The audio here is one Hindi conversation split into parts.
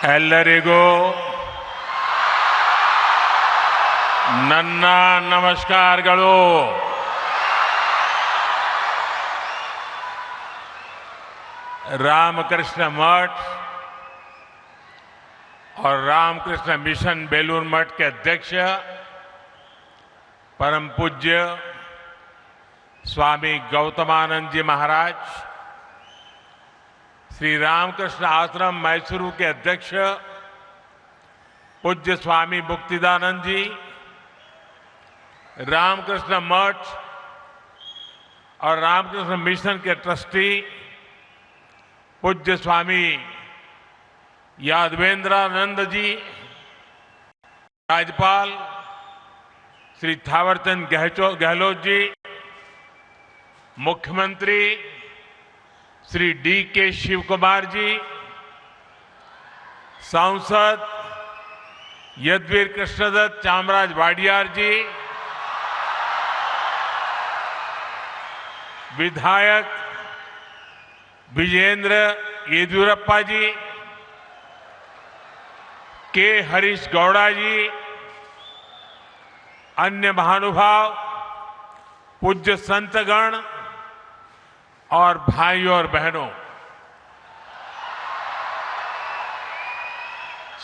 ಎಲ್ಲರಿಗೂ ನನ್ನ ನಮಸ್ಕಾರಗಳು। रामकृष्ण मठ और रामकृष्ण मिशन बेलूर मठ के अध्यक्ष परम पूज्य स्वामी गौतमानंद जी महाराज, श्री रामकृष्ण आश्रम मैसूरू के अध्यक्ष पूज्य स्वामी मुक्तिदानंद जी, रामकृष्ण मठ और रामकृष्ण मिशन के ट्रस्टी पूज्य स्वामी यादवेंद्रानंद जी, राज्यपाल श्री थावरचंद गहलोत जी, मुख्यमंत्री श्री D.K. शिवकुमार जी, सांसद यदुवीर कृष्णदत्त चामराज वाडियार जी, विधायक विजेंद्र येदियुरप्पा जी, के हरीश गौड़ा जी, अन्य महानुभाव, पूज्य संतगण और भाइयों और बहनों,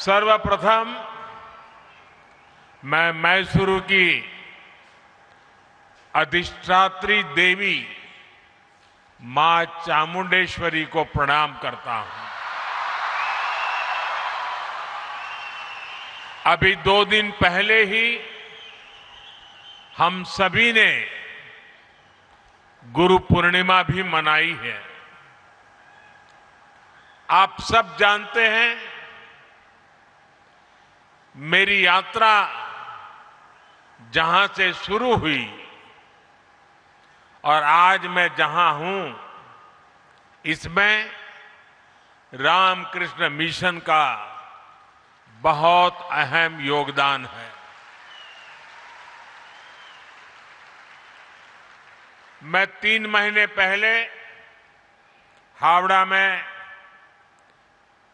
सर्वप्रथम मैं मैसूरू की अधिष्ठात्री देवी मां चामुंडेश्वरी को प्रणाम करता हूं। अभी 2 दिन पहले ही हम सभी ने गुरु पूर्णिमा भी मनाई है। आप सब जानते हैं, मेरी यात्रा जहां से शुरू हुई और आज मैं जहां हूं, इसमें रामकृष्ण मिशन का बहुत अहम योगदान है। मैं 3 महीने पहले हावड़ा में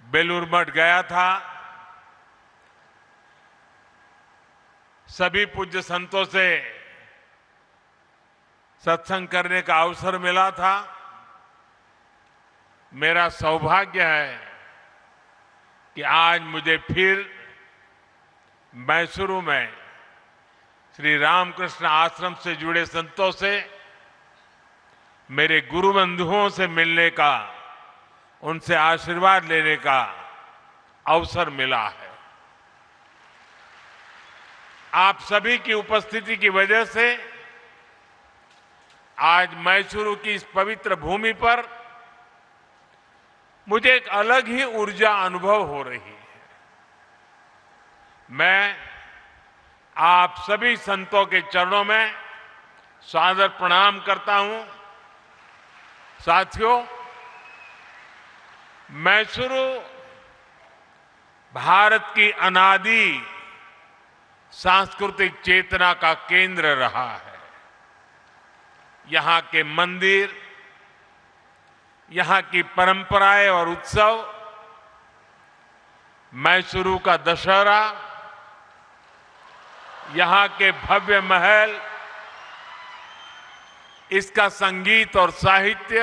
बेलूर मठ गया था। सभी पूज्य संतों से सत्संग करने का अवसर मिला था। मेरा सौभाग्य है कि आज मुझे फिर मैसूरू में श्री रामकृष्ण आश्रम से जुड़े संतों से, मेरे गुरु बंधुओं से मिलने का, उनसे आशीर्वाद लेने का अवसर मिला है। आप सभी की उपस्थिति की वजह से आज मैसूरू की इस पवित्र भूमि पर मुझे एक अलग ही ऊर्जा अनुभव हो रही है। मैं आप सभी संतों के चरणों में सादर प्रणाम करता हूं। साथियों, मैसूरू भारत की अनादि सांस्कृतिक चेतना का केंद्र रहा है। यहां के मंदिर, यहां की परंपराएं और उत्सव, मैसूरू का दशहरा, यहां के भव्य महल, इसका संगीत और साहित्य,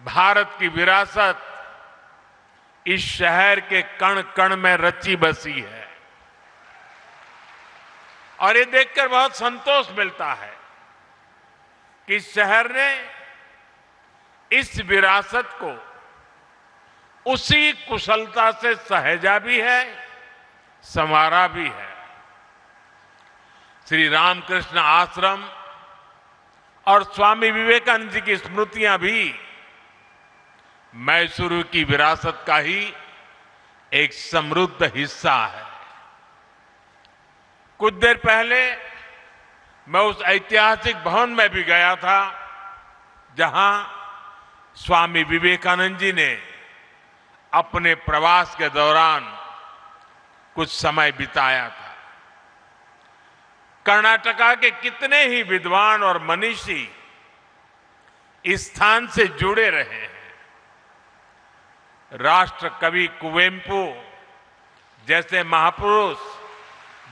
भारत की विरासत इस शहर के कण कण में रची बसी है। और ये देखकर बहुत संतोष मिलता है कि शहर ने इस विरासत को उसी कुशलता से सहेजा भी है, संवारा भी है। श्री रामकृष्ण आश्रम और स्वामी विवेकानंद जी की स्मृतियां भी मैसूरू की विरासत का ही एक समृद्ध हिस्सा है। कुछ देर पहले मैं उस ऐतिहासिक भवन में भी गया था जहां स्वामी विवेकानंद जी ने अपने प्रवास के दौरान कुछ समय बिताया था। कर्नाटका के कितने ही विद्वान और मनीषी इस स्थान से जुड़े रहे हैं। राष्ट्र कवि कुवेंपु जैसे महापुरुष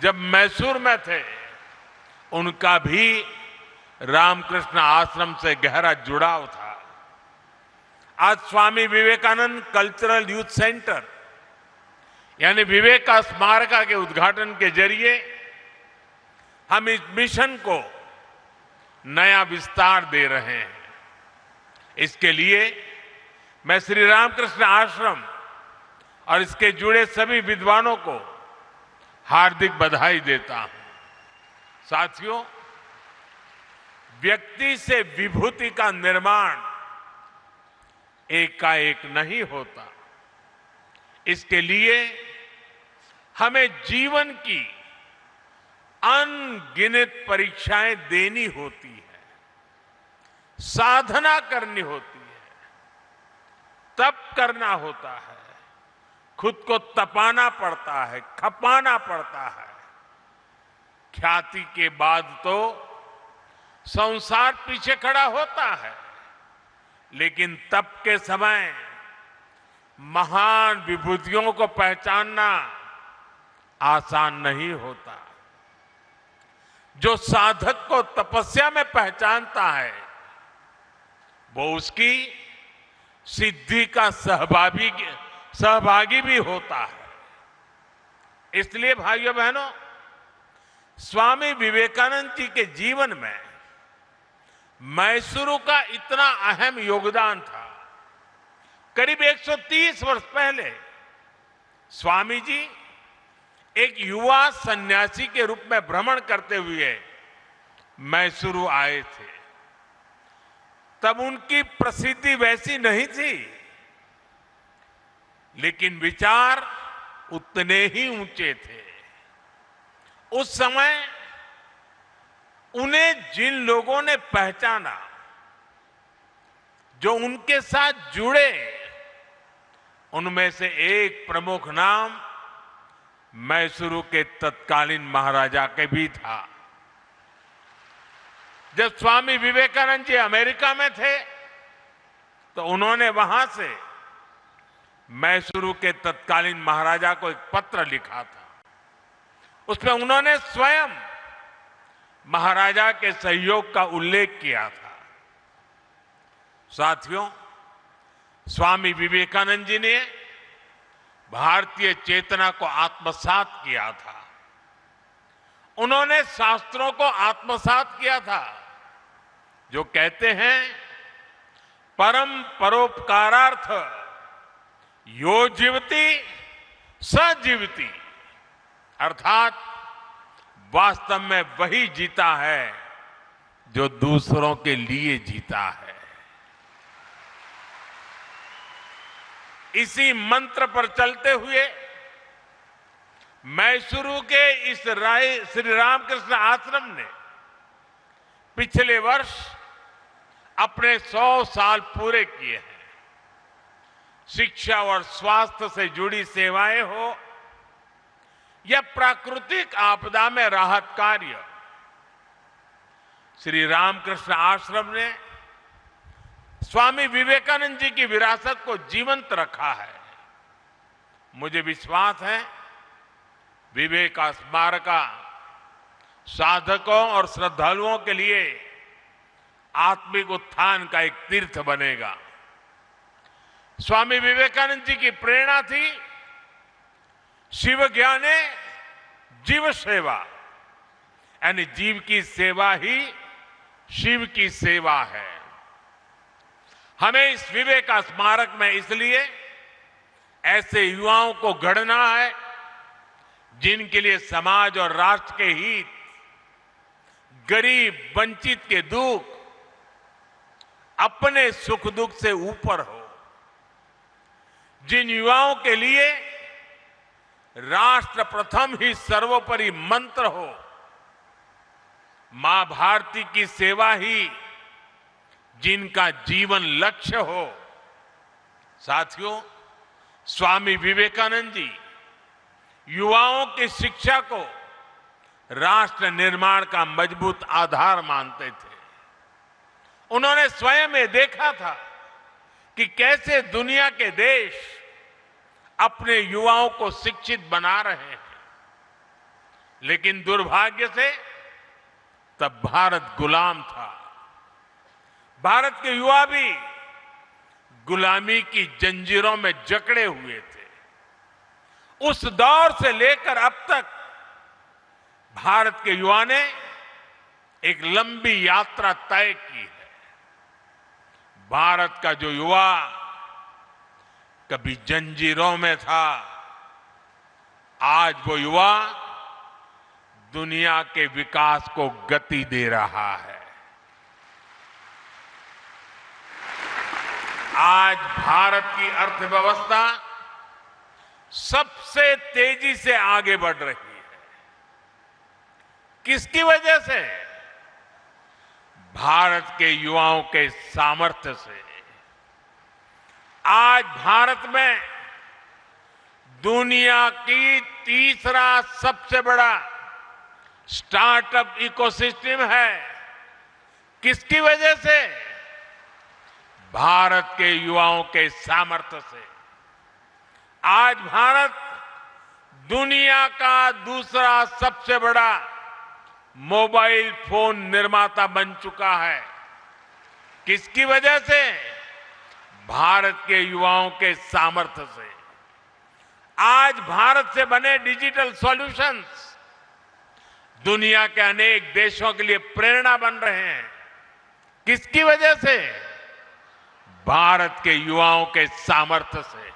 जब मैसूर में थे, उनका भी रामकृष्ण आश्रम से गहरा जुड़ाव था। आज Swami Vivekananda cultural youth centre यानी विवेक का स्मारका के उद्घाटन के जरिए हम इस मिशन को नया विस्तार दे रहे हैं। इसके लिए मैं श्री रामकृष्ण आश्रम और इसके जुड़े सभी विद्वानों को हार्दिक बधाई देता हूं। साथियों, व्यक्ति से विभूति का निर्माण एकाएक नहीं होता। इसके लिए हमें जीवन की अनगिनत परीक्षाएं देनी होती है, साधना करनी होती है, तप करना होता है, खुद को तपाना पड़ता है, खपाना पड़ता है। ख्याति के बाद तो संसार पीछे खड़ा होता है, लेकिन तप के समय महान विभूतियों को पहचानना आसान नहीं होता। जो साधक को तपस्या में पहचानता है, वो उसकी सिद्धि का सहभागी भी होता है। इसलिए भाइयों बहनों, स्वामी विवेकानंद जी के जीवन में मैसूरू का इतना अहम योगदान था। करीब 130 वर्ष पहले स्वामी जी एक युवा सन्यासी के रूप में भ्रमण करते हुए मैसूरू आए थे। तब उनकी प्रसिद्धि वैसी नहीं थी, लेकिन विचार उतने ही ऊंचे थे। उस समय उन्हें जिन लोगों ने पहचाना, जो उनके साथ जुड़े, उनमें से एक प्रमुख नाम मैसूरू के तत्कालीन महाराजा के भी था। जब स्वामी विवेकानंद जी अमेरिका में थे, तो उन्होंने वहां से मैसूरू के तत्कालीन महाराजा को एक पत्र लिखा था। उसमें उन्होंने स्वयं महाराजा के सहयोग का उल्लेख किया था। साथियों, स्वामी विवेकानंद जी ने भारतीय चेतना को आत्मसात किया था। उन्होंने शास्त्रों को आत्मसात किया था, जो कहते हैं परम परोपकारार्थ यो जीवति स जीवति, अर्थात वास्तव में वही जीता है जो दूसरों के लिए जीता है। इसी मंत्र पर चलते हुए मैसूरू के इस श्री रामकृष्ण आश्रम ने पिछले वर्ष अपने 100 साल पूरे किए हैं। शिक्षा और स्वास्थ्य से जुड़ी सेवाएं हो या प्राकृतिक आपदा में राहत कार्य, श्री रामकृष्ण आश्रम ने स्वामी विवेकानंद जी की विरासत को जीवंत रखा है। मुझे विश्वास है विवेक का स्मारका साधकों और श्रद्धालुओं के लिए आत्मिक उत्थान का एक तीर्थ बनेगा। स्वामी विवेकानंद जी की प्रेरणा थी शिव ज्ञाने जीव सेवा, यानी जीव की सेवा ही शिव की सेवा है। हमें इस विवेक का स्मारक में इसलिए ऐसे युवाओं को गढ़ना है जिनके लिए समाज और राष्ट्र के हित, गरीब वंचित के दुख अपने सुख दुख से ऊपर हो। जिन युवाओं के लिए राष्ट्र प्रथम ही सर्वोपरि मंत्र हो, मां भारती की सेवा ही जिनका जीवन लक्ष्य हो। साथियों, स्वामी विवेकानंद जी युवाओं की शिक्षा को राष्ट्र निर्माण का मजबूत आधार मानते थे। उन्होंने स्वयं ये देखा था कि कैसे दुनिया के देश अपने युवाओं को शिक्षित बना रहे हैं। लेकिन दुर्भाग्य से तब भारत गुलाम था। भारत के युवा भी गुलामी की जंजीरों में जकड़े हुए थे। उस दौर से लेकर अब तक भारत के युवा ने एक लंबी यात्रा तय की है। भारत का जो युवा कभी जंजीरों में था, आज वो युवा दुनिया के विकास को गति दे रहा है। आज भारत की अर्थव्यवस्था सबसे तेजी से आगे बढ़ रही है। किसकी वजह से? भारत के युवाओं के सामर्थ्य से। आज भारत में दुनिया की तीसरा सबसे बड़ा स्टार्टअप इकोसिस्टम है। किसकी वजह से? भारत के युवाओं के सामर्थ्य से। आज भारत दुनिया का दूसरा सबसे बड़ा मोबाइल फोन निर्माता बन चुका है। किसकी वजह से? भारत के युवाओं के सामर्थ्य से। आज भारत से बने डिजिटल सॉल्यूशंस दुनिया के अनेक देशों के लिए प्रेरणा बन रहे हैं। किसकी वजह से? भारत के युवाओं के सामर्थ्य से।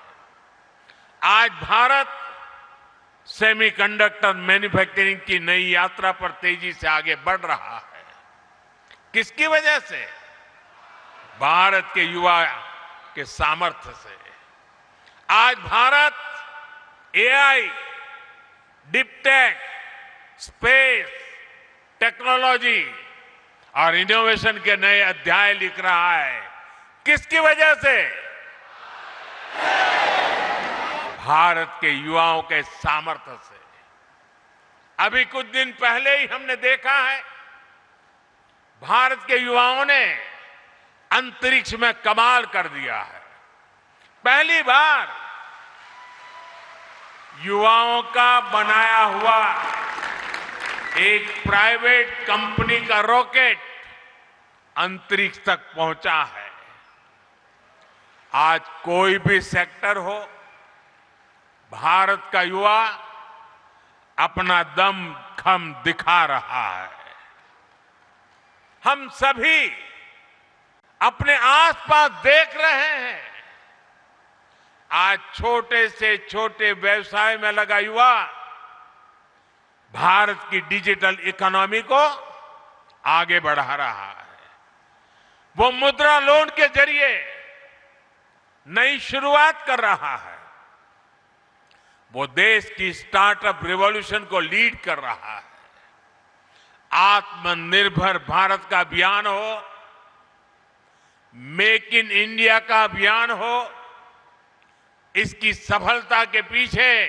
आज भारत सेमीकंडक्टर मैन्युफैक्चरिंग की नई यात्रा पर तेजी से आगे बढ़ रहा है। किसकी वजह से? भारत के युवा के सामर्थ्य से। आज Bharat AI, deeptech, space, technology और इनोवेशन के नए अध्याय लिख रहा है। किसकी वजह से? भारत के युवाओं के सामर्थ्य से। अभी कुछ दिन पहले ही हमने देखा है, भारत के युवाओं ने अंतरिक्ष में कमाल कर दिया है। पहली बार युवाओं का बनाया हुआ एक प्राइवेट कंपनी का रॉकेट अंतरिक्ष तक पहुंचा है। आज कोई भी सेक्टर हो, भारत का युवा अपना दम खम दिखा रहा है। हम सभी अपने आसपास देख रहे हैं, आज छोटे से छोटे व्यवसाय में लगा युवा भारत की डिजिटल इकोनॉमी को आगे बढ़ा रहा है। वो मुद्रा लोन के जरिए नई शुरुआत कर रहा है। वो देश की स्टार्टअप रिवॉल्यूशन को लीड कर रहा है। आत्मनिर्भर भारत का अभियान हो, मेक इन इंडिया का अभियान हो, इसकी सफलता के पीछे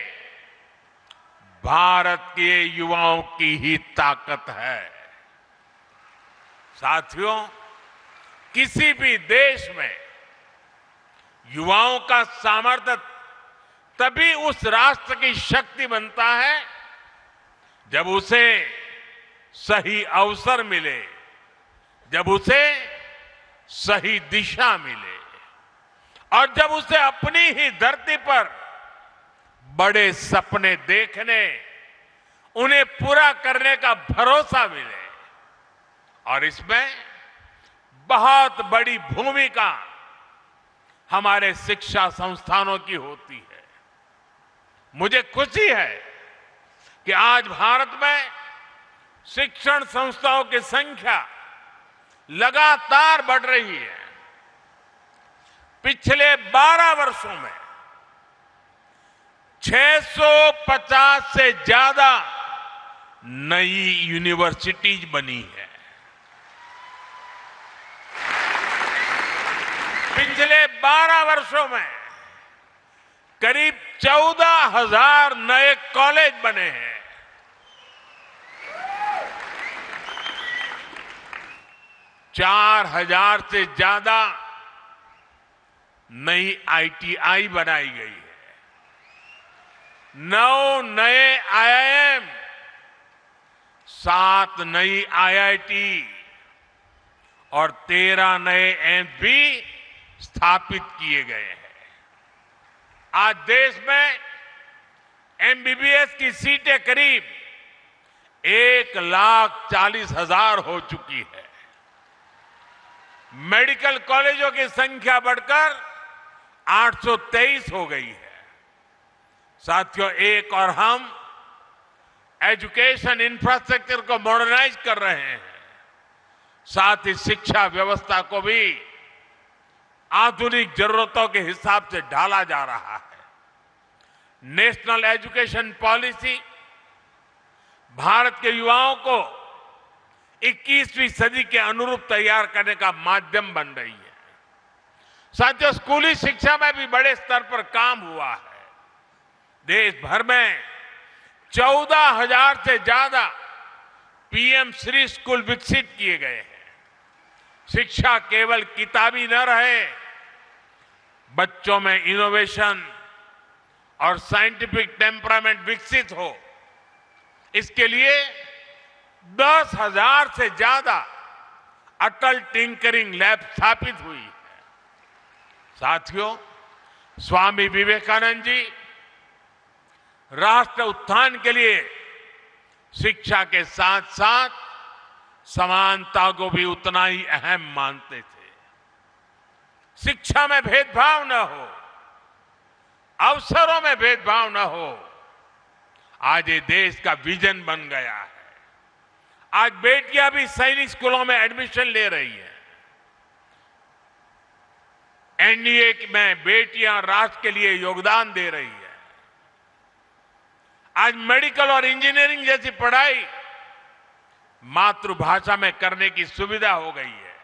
भारत के युवाओं की ही ताकत है। साथियों, किसी भी देश में युवाओं का सामर्थ्य तभी उस राष्ट्र की शक्ति बनता है जब उसे सही अवसर मिले, जब उसे सही दिशा मिले और जब उसे अपनी ही धरती पर बड़े सपने देखने, उन्हें पूरा करने का भरोसा मिले। और इसमें बहुत बड़ी भूमिका हमारे शिक्षा संस्थानों की होती है। मुझे खुशी है कि आज भारत में शिक्षण संस्थाओं की संख्या लगातार बढ़ रही है। पिछले 12 वर्षों में 650 से ज्यादा नई यूनिवर्सिटीज बनी है। पिछले 12 वर्षों में करीब 14,000 नए कॉलेज बने हैं। 4,000 से ज्यादा नई आईटीआई बनाई गई है। 9 नए IIM, 7 नई IIT और 13 नए एम्स भी स्थापित किए गए हैं। आज देश में MBBS की सीटें करीब 1,40,000 हो चुकी है। मेडिकल कॉलेजों की संख्या बढ़कर 823 हो गई है। साथियों, एक और हम एजुकेशन इंफ्रास्ट्रक्चर को मॉडर्नाइज कर रहे हैं, साथ ही शिक्षा व्यवस्था को भी आधुनिक जरूरतों के हिसाब से ढाला जा रहा है। नेशनल एजुकेशन पॉलिसी भारत के युवाओं को 21वीं सदी के अनुरूप तैयार करने का माध्यम बन रही है। साथियों, स्कूली शिक्षा में भी बड़े स्तर पर काम हुआ है। देश भर में 14,000 से ज्यादा PM श्री स्कूल विकसित किए गए हैं। शिक्षा केवल किताबी न रहे, बच्चों में इनोवेशन और साइंटिफिक टेम्परामेंट विकसित हो, इसके लिए 10,000 से ज्यादा अटल टिंकरिंग लैब स्थापित हुई है। साथियों, स्वामी विवेकानंद जी राष्ट्र उत्थान के लिए शिक्षा के साथ साथ समानता को भी उतना ही अहम मानते थे। शिक्षा में भेदभाव न हो, अवसरों में भेदभाव न हो, आज ये देश का विजन बन गया है। आज बेटियां भी सैनिक स्कूलों में एडमिशन ले रही हैं। NDA में बेटियां राष्ट्र के लिए योगदान दे रही है। आज मेडिकल और इंजीनियरिंग जैसी पढ़ाई मातृभाषा में करने की सुविधा हो गई है।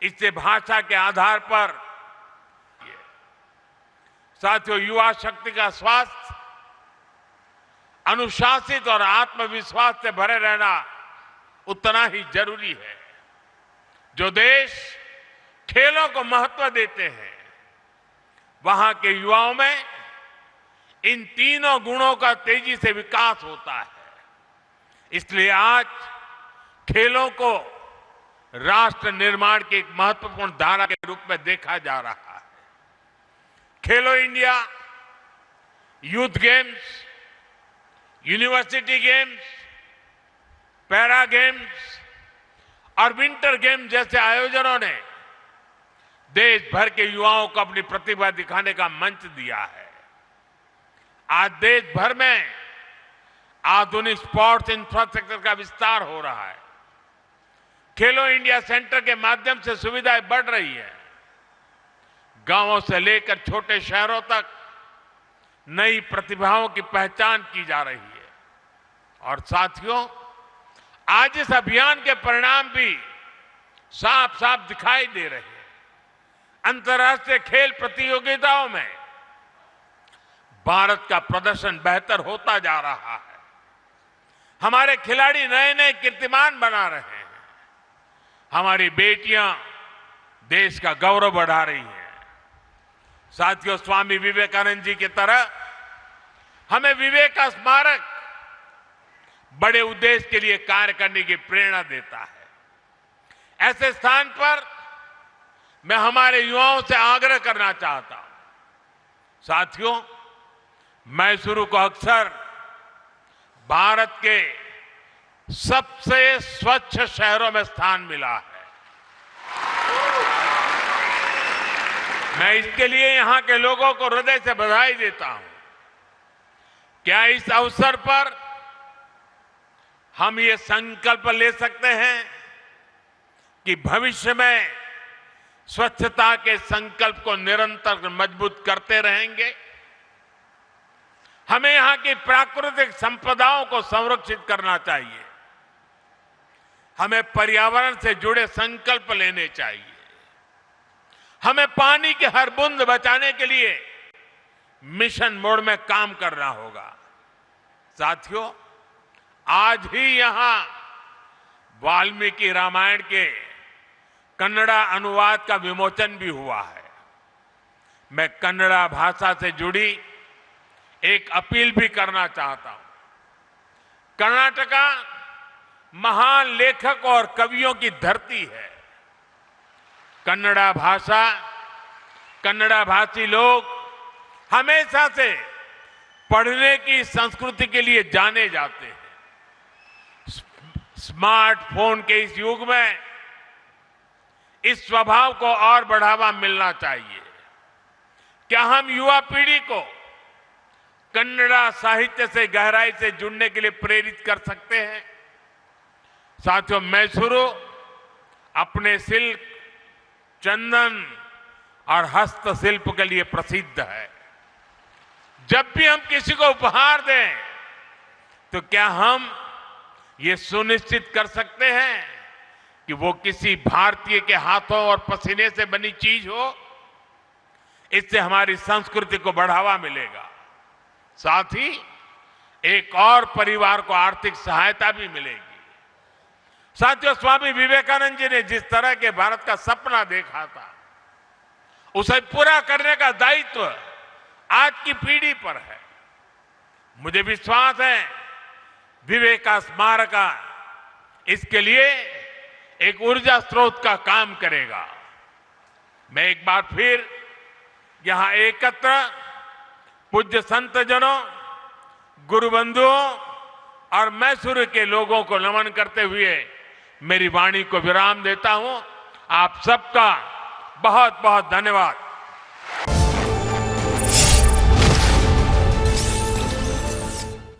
इससे भाषा के आधार पर साथियों, युवा शक्ति का स्वास्थ्य अनुशासित और आत्मविश्वास से भरे रहना उतना ही जरूरी है। जो देश खेलों को महत्व देते हैं, वहां के युवाओं में इन तीनों गुणों का तेजी से विकास होता है। इसलिए आज खेलों को राष्ट्र निर्माण की एक महत्वपूर्ण धारा के रूप में देखा जा रहा है। खेलो India, youth games, university games, para games और विंटर गेम्स जैसे आयोजनों ने देश भर के युवाओं को अपनी प्रतिभा दिखाने का मंच दिया है। आज देश भर में आधुनिक स्पोर्ट्स इंफ्रास्ट्रक्चर का विस्तार हो रहा है। खेलो इंडिया सेंटर के माध्यम से सुविधाएं बढ़ रही है। गांवों से लेकर छोटे शहरों तक नई प्रतिभाओं की पहचान की जा रही है। और साथियों, आज इस अभियान के परिणाम भी साफ साफ दिखाई दे रहे हैं। अंतर्राष्ट्रीय खेल प्रतियोगिताओं में भारत का प्रदर्शन बेहतर होता जा रहा है। हमारे खिलाड़ी नए नए कीर्तिमान बना रहे हैं। हमारी बेटियां देश का गौरव बढ़ा रही हैं। साथियों, स्वामी विवेकानंद जी की तरह हमें विवेक का स्मारक बड़े उद्देश्य के लिए कार्य करने की प्रेरणा देता है। ऐसे स्थान पर मैं हमारे युवाओं से आग्रह करना चाहता हूं। साथियों, मैसूरू को अक्सर भारत के सबसे स्वच्छ शहरों में स्थान मिला है। मैं इसके लिए यहां के लोगों को हृदय से बधाई देता हूं। क्या इस अवसर पर हम ये संकल्प ले सकते हैं कि भविष्य में स्वच्छता के संकल्प को निरंतर मजबूत करते रहेंगे? हमें यहां की प्राकृतिक संपदाओं को संरक्षित करना चाहिए। हमें पर्यावरण से जुड़े संकल्प लेने चाहिए। हमें पानी की हर बूंद बचाने के लिए मिशन मोड में काम करना होगा। साथियों, आज ही यहां वाल्मीकि रामायण के कन्नड़ा अनुवाद का विमोचन भी हुआ है। मैं कन्नड़ा भाषा से जुड़ी एक अपील भी करना चाहता हूं। कर्नाटका महान लेखक और कवियों की धरती है। कन्नड़ा भाषा, कन्नड़ा भाषी लोग हमेशा से पढ़ने की संस्कृति के लिए जाने जाते हैं। स्मार्टफोन के इस युग में इस स्वभाव को और बढ़ावा मिलना चाहिए। क्या हम युवा पीढ़ी को कन्नड़ा साहित्य से गहराई से जुड़ने के लिए प्रेरित कर सकते हैं? साथियों, मैसूरू अपने सिल्क, चंदन और हस्तशिल्प के लिए प्रसिद्ध है। जब भी हम किसी को उपहार दें तो क्या हम ये सुनिश्चित कर सकते हैं कि वो किसी भारतीय के हाथों और पसीने से बनी चीज हो? इससे हमारी संस्कृति को बढ़ावा मिलेगा, साथ ही एक और परिवार को आर्थिक सहायता भी मिलेगी। साथियों, स्वामी विवेकानंद जी ने जिस तरह के भारत का सपना देखा था, उसे पूरा करने का दायित्व आज की पीढ़ी पर है। मुझे विश्वास है विवेका स्मारक इसके लिए एक ऊर्जा स्रोत का काम करेगा। मैं एक बार फिर यहां एकत्र पूज्य संत जनों, गुरु बंधुओं और मैसूरू के लोगों को नमन करते हुए मेरी वाणी को विराम देता हूं। आप सबका बहुत बहुत धन्यवाद।